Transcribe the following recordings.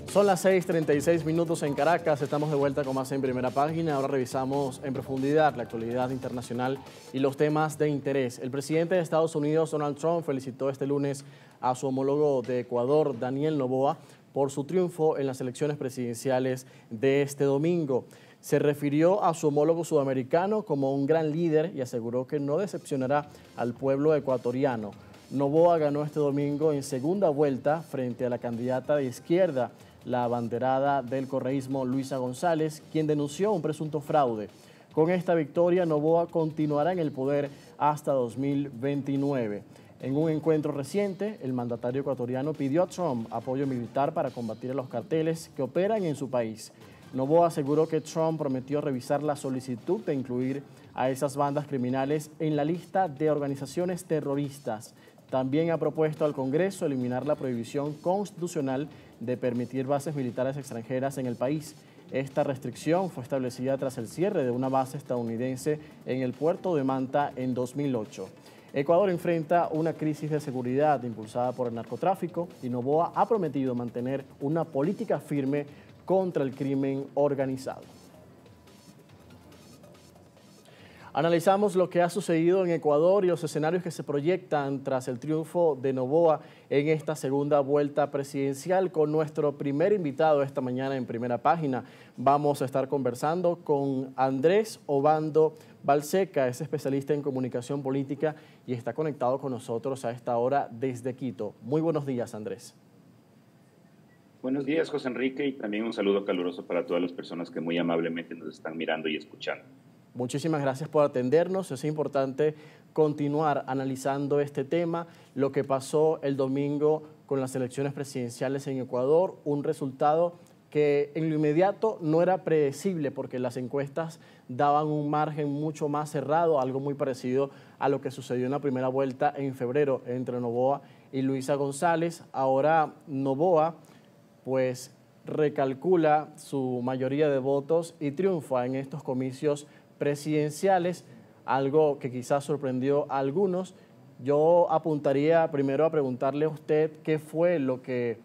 Son las 6:36 minutos en Caracas, estamos de vuelta con más en Primera Página. Ahora revisamos en profundidad la actualidad internacional y los temas de interés. El presidente de Estados Unidos, Donald Trump, felicitó este lunes a su homólogo de Ecuador, Daniel Noboa, por su triunfo en las elecciones presidenciales de este domingo. Se refirió a su homólogo sudamericano como un gran líder y aseguró que no decepcionará al pueblo ecuatoriano. Noboa ganó este domingo en segunda vuelta frente a la candidata de izquierda, la abanderada del correísmo Luisa González, quien denunció un presunto fraude. Con esta victoria, Noboa continuará en el poder hasta 2029. En un encuentro reciente, el mandatario ecuatoriano pidió a Trump apoyo militar para combatir a los carteles que operan en su país. Noboa aseguró que Trump prometió revisar la solicitud de incluir a esas bandas criminales en la lista de organizaciones terroristas. También ha propuesto al Congreso eliminar la prohibición constitucional de permitir bases militares extranjeras en el país. Esta restricción fue establecida tras el cierre de una base estadounidense en el puerto de Manta en 2008. Ecuador enfrenta una crisis de seguridad impulsada por el narcotráfico y Noboa ha prometido mantener una política firme contra el crimen organizado. Analizamos lo que ha sucedido en Ecuador y los escenarios que se proyectan tras el triunfo de Noboa en esta segunda vuelta presidencial con nuestro primer invitado esta mañana en Primera Página. Vamos a estar conversando con Andrés Obando Balseca, es especialista en comunicación política y está conectado con nosotros a esta hora desde Quito. Muy buenos días, Andrés. Buenos días, José Enrique, y también un saludo caluroso para todas las personas que muy amablemente nos están mirando y escuchando. Muchísimas gracias por atendernos. Es importante continuar analizando este tema, lo que pasó el domingo con las elecciones presidenciales en Ecuador, un resultado que en lo inmediato no era predecible porque las encuestas daban un margen mucho más cerrado, algo muy parecido a lo que sucedió en la primera vuelta en febrero entre Noboa y Luisa González. Ahora Noboa pues recalcula su mayoría de votos y triunfa en estos comicios presidenciales, algo que quizás sorprendió a algunos. Yo apuntaría primero a preguntarle a usted qué fue lo que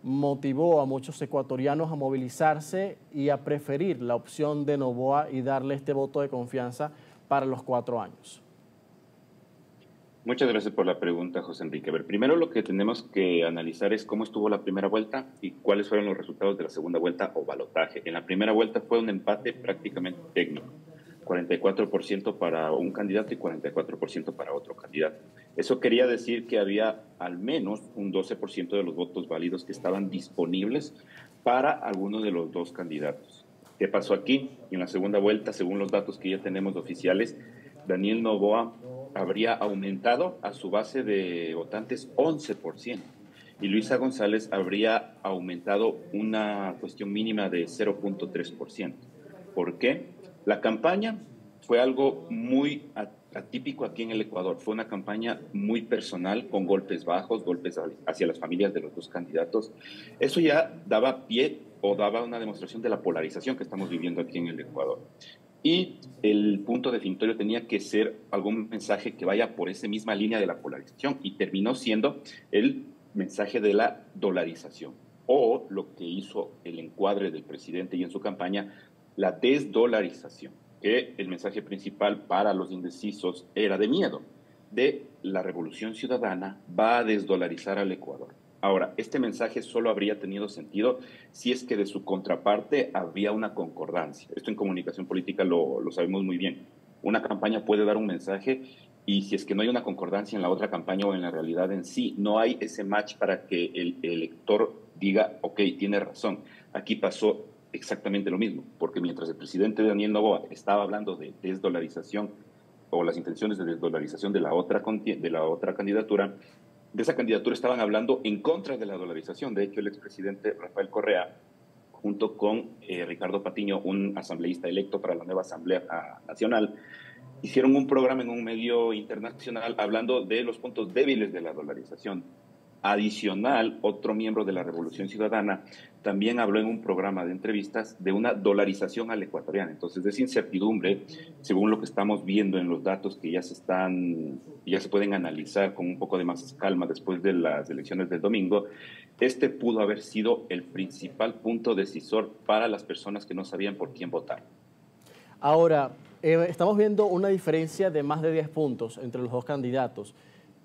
motivó a muchos ecuatorianos a movilizarse y a preferir la opción de Noboa y darle este voto de confianza para los 4 años. Muchas gracias por la pregunta, José Enrique. A ver, primero lo que tenemos que analizar es cómo estuvo la primera vuelta y cuáles fueron los resultados de la segunda vuelta o balotaje. En la primera vuelta fue un empate prácticamente técnico. 44% para un candidato y 44% para otro candidato. Eso quería decir que había al menos un 12% de los votos válidos que estaban disponibles para alguno de los dos candidatos. ¿Qué pasó aquí? En la segunda vuelta, según los datos que ya tenemos oficiales, Daniel Noboa habría aumentado a su base de votantes 11% y Luisa González habría aumentado una cuestión mínima de 0.3%. ¿Por qué? La campaña fue algo muy atípico aquí en el Ecuador. Fue una campaña muy personal, con golpes bajos, golpes hacia las familias de los dos candidatos. Eso ya daba pie o daba una demostración de la polarización que estamos viviendo aquí en el Ecuador. Y el punto definitorio tenía que ser algún mensaje que vaya por esa misma línea de la polarización y terminó siendo el mensaje de la dolarización o lo que hizo el encuadre del presidente y en su campaña, la desdolarización, que el mensaje principal para los indecisos era de miedo, de la revolución ciudadana va a desdolarizar al Ecuador. Ahora, este mensaje solo habría tenido sentido si es que de su contraparte había una concordancia. Esto en comunicación política lo sabemos muy bien. Una campaña puede dar un mensaje y si es que no hay una concordancia en la otra campaña o en la realidad en sí, no hay ese match para que el elector diga, ok, tiene razón. Aquí pasó exactamente lo mismo, porque mientras el presidente Daniel Noboa estaba hablando de desdolarización o las intenciones de desdolarización de la otra candidatura, de esa candidatura estaban hablando en contra de la dolarización. De hecho, el expresidente Rafael Correa, junto con Ricardo Patiño, un asambleísta electo para la nueva Asamblea Nacional, hicieron un programa en un medio internacional hablando de los puntos débiles de la dolarización. Adicional, otro miembro de la Revolución Ciudadana también habló en un programa de entrevistas de una dolarización al ecuatoriano. Entonces, esa incertidumbre, según lo que estamos viendo en los datos que ya se pueden analizar con un poco de más calma después de las elecciones del domingo, este pudo haber sido el principal punto decisor para las personas que no sabían por quién votar. Ahora, estamos viendo una diferencia de más de 10 puntos entre los dos candidatos.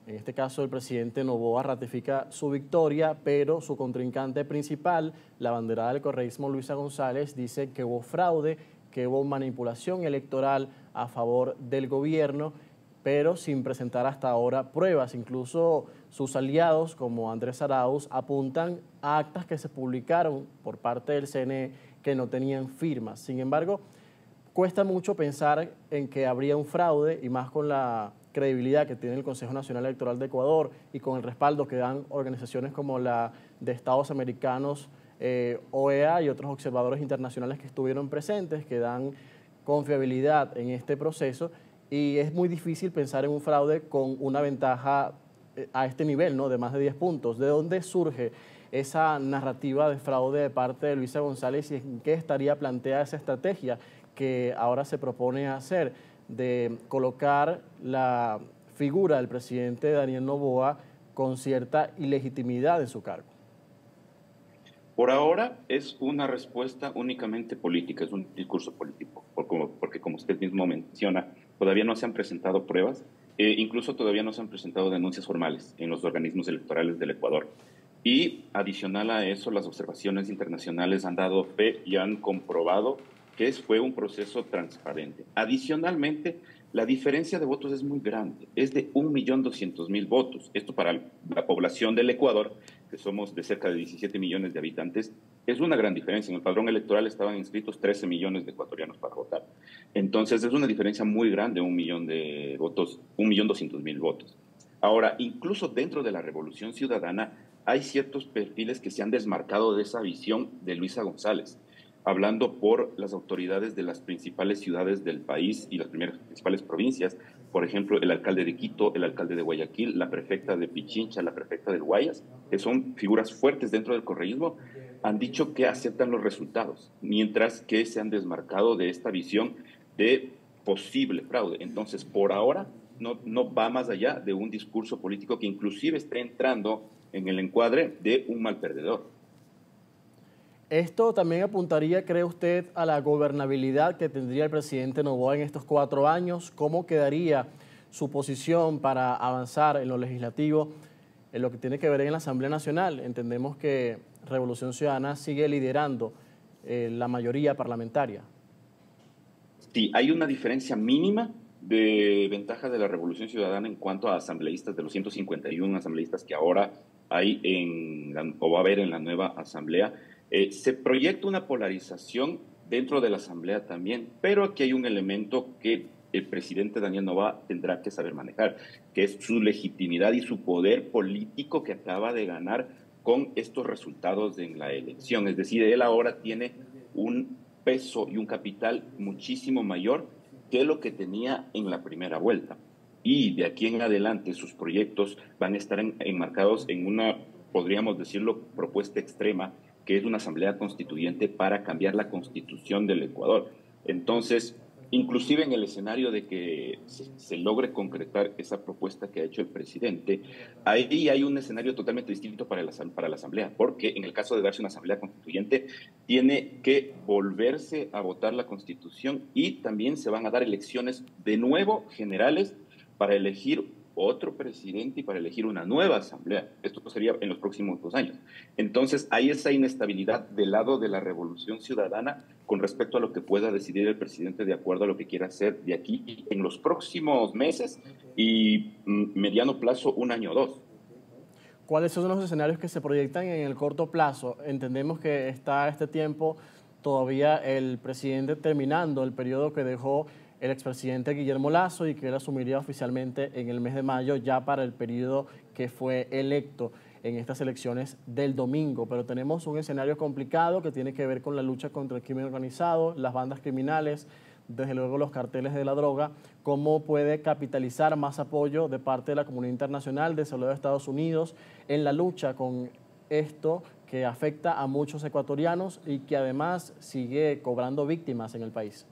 En este caso, el presidente Noboa ratifica su victoria, pero su contrincante principal, la banderada del correísmo Luisa González, dice que hubo fraude, que hubo manipulación electoral a favor del gobierno, pero sin presentar hasta ahora pruebas. Incluso sus aliados, como Andrés Arauz, apuntan a actas que se publicaron por parte del CNE que no tenían firmas. Sin embargo, cuesta mucho pensar en que habría un fraude, y más con la credibilidad que tiene el Consejo Nacional Electoral de Ecuador y con el respaldo que dan organizaciones como la de Estados Americanos, OEA, y otros observadores internacionales que estuvieron presentes, que dan confiabilidad en este proceso, y es muy difícil pensar en un fraude con una ventaja a este nivel, ¿no?, de más de 10 puntos. ¿De dónde surge esa narrativa de fraude de parte de Luisa González y en qué estaría planteada esa estrategia que ahora se propone hacer de colocar la figura del presidente Daniel Noboa con cierta ilegitimidad en su cargo? Por ahora es una respuesta únicamente política, es un discurso político, porque como usted mismo menciona, todavía no se han presentado pruebas, incluso todavía no se han presentado denuncias formales en los organismos electorales del Ecuador. Y adicional a eso, las observaciones internacionales han dado fe y han comprobado que fue un proceso transparente. Adicionalmente, la diferencia de votos es muy grande, es de 1.200.000 votos. Esto para la población del Ecuador, que somos de cerca de 17 millones de habitantes, es una gran diferencia. En el padrón electoral estaban inscritos 13 millones de ecuatorianos para votar. Entonces, es una diferencia muy grande, 1.000.000 de votos, 1.200.000 votos. Ahora, incluso dentro de la Revolución Ciudadana, hay ciertos perfiles que se han desmarcado de esa visión de Luisa González, hablando por las autoridades de las principales ciudades del país y las principales provincias, por ejemplo, el alcalde de Quito, el alcalde de Guayaquil, la prefecta de Pichincha, la prefecta del Guayas, que son figuras fuertes dentro del correísmo, han dicho que aceptan los resultados, mientras que se han desmarcado de esta visión de posible fraude. Entonces, por ahora, no va más allá de un discurso político que inclusive está entrando en el encuadre de un mal perdedor. Esto también apuntaría, ¿cree usted, a la gobernabilidad que tendría el presidente Noboa en estos 4 años? ¿Cómo quedaría su posición para avanzar en lo legislativo, en lo que tiene que ver en la Asamblea Nacional? Entendemos que Revolución Ciudadana sigue liderando la mayoría parlamentaria. Sí, hay una diferencia mínima de ventaja de la Revolución Ciudadana en cuanto a asambleístas, de los 151 asambleístas que ahora hay o va a haber en la nueva asamblea. Se proyecta una polarización dentro de la asamblea también, pero aquí hay un elemento que el presidente Daniel Noboa tendrá que saber manejar, que es su legitimidad y su poder político que acaba de ganar con estos resultados en la elección. Es decir, él ahora tiene un peso y un capital muchísimo mayor que lo que tenía en la primera vuelta. Y de aquí en adelante sus proyectos van a estar enmarcados en una, podríamos decirlo, propuesta extrema, que es una asamblea constituyente para cambiar la constitución del Ecuador. Entonces, inclusive en el escenario de que se logre concretar esa propuesta que ha hecho el presidente, ahí hay un escenario totalmente distinto para la asamblea, porque en el caso de darse una asamblea constituyente, tiene que volverse a votar la constitución y también se van a dar elecciones de nuevo generales para elegir otro presidente y para elegir una nueva asamblea. Esto sería en los próximos 2 años. Entonces, hay esa inestabilidad del lado de la Revolución Ciudadana con respecto a lo que pueda decidir el presidente de acuerdo a lo que quiera hacer de aquí en los próximos meses y mediano plazo, 1 año o 2. ¿Cuáles son los escenarios que se proyectan en el corto plazo? Entendemos que está este tiempo todavía el presidente terminando el periodo que dejó el expresidente Guillermo Lasso y que él asumiría oficialmente en el mes de mayo ya para el periodo que fue electo en estas elecciones del domingo. Pero tenemos un escenario complicado que tiene que ver con la lucha contra el crimen organizado, las bandas criminales, desde luego los carteles de la droga, cómo puede capitalizar más apoyo de parte de la comunidad internacional, de de Estados Unidos, en la lucha con esto que afecta a muchos ecuatorianos y que además sigue cobrando víctimas en el país.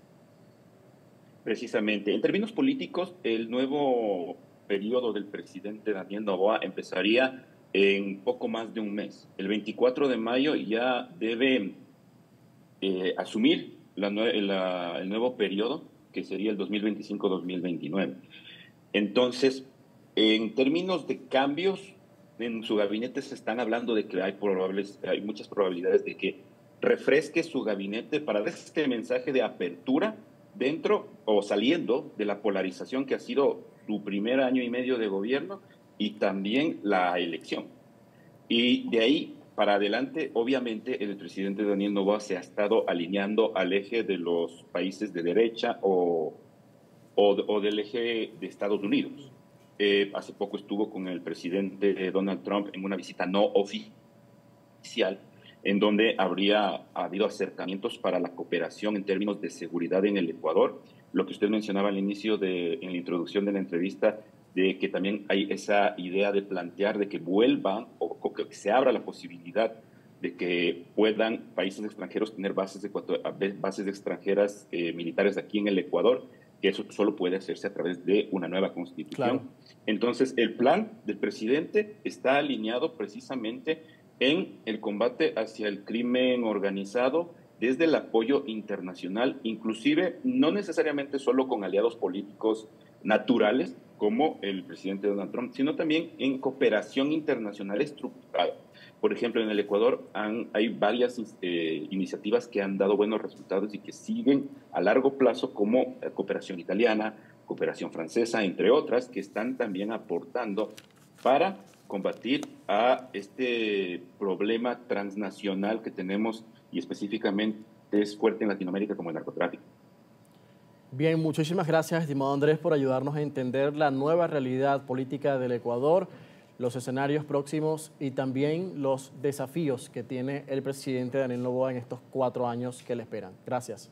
Precisamente. En términos políticos, el nuevo periodo del presidente Daniel Noboa empezaría en poco más de un mes. El 24 de mayo ya debe asumir el nuevo periodo, que sería el 2025-2029. Entonces, en términos de cambios, en su gabinete se están hablando de que hay muchas probabilidades de que refresque su gabinete para dar este mensaje de apertura dentro o saliendo de la polarización que ha sido su primer año y medio de gobierno y también la elección. Y de ahí para adelante, obviamente, el presidente Daniel Noboa se ha estado alineando al eje de los países de derecha o del eje de Estados Unidos. Hace poco estuvo con el presidente Donald Trump en una visita no oficial, en donde habría habido acercamientos para la cooperación en términos de seguridad en el Ecuador. Lo que usted mencionaba al inicio, en la introducción de la entrevista, de que también hay esa idea de plantear de que vuelvan o que se abra la posibilidad de que puedan países extranjeros tener bases extranjeras militares aquí en el Ecuador, que eso solo puede hacerse a través de una nueva constitución. Claro. Entonces, el plan del presidente está alineado precisamente en el combate hacia el crimen organizado desde el apoyo internacional, inclusive no necesariamente solo con aliados políticos naturales como el presidente Donald Trump, sino también en cooperación internacional estructurada. Por ejemplo, en el Ecuador hay varias iniciativas que han dado buenos resultados y que siguen a largo plazo, como cooperación italiana, cooperación francesa, entre otras, que están también aportando para combatir a este problema transnacional que tenemos y específicamente es fuerte en Latinoamérica como el narcotráfico. Bien, muchísimas gracias, estimado Andrés, por ayudarnos a entender la nueva realidad política del Ecuador, los escenarios próximos y también los desafíos que tiene el presidente Daniel Noboa en estos 4 años que le esperan. Gracias.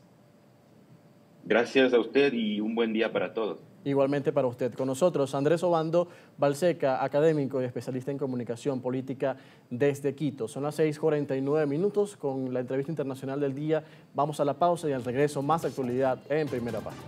Gracias a usted y un buen día para todos. Igualmente para usted. Con nosotros, Andrés Obando Balseca, académico y especialista en comunicación política desde Quito. Son las 6:49 minutos con la entrevista internacional del día. Vamos a la pausa y al regreso más actualidad en Primera Página.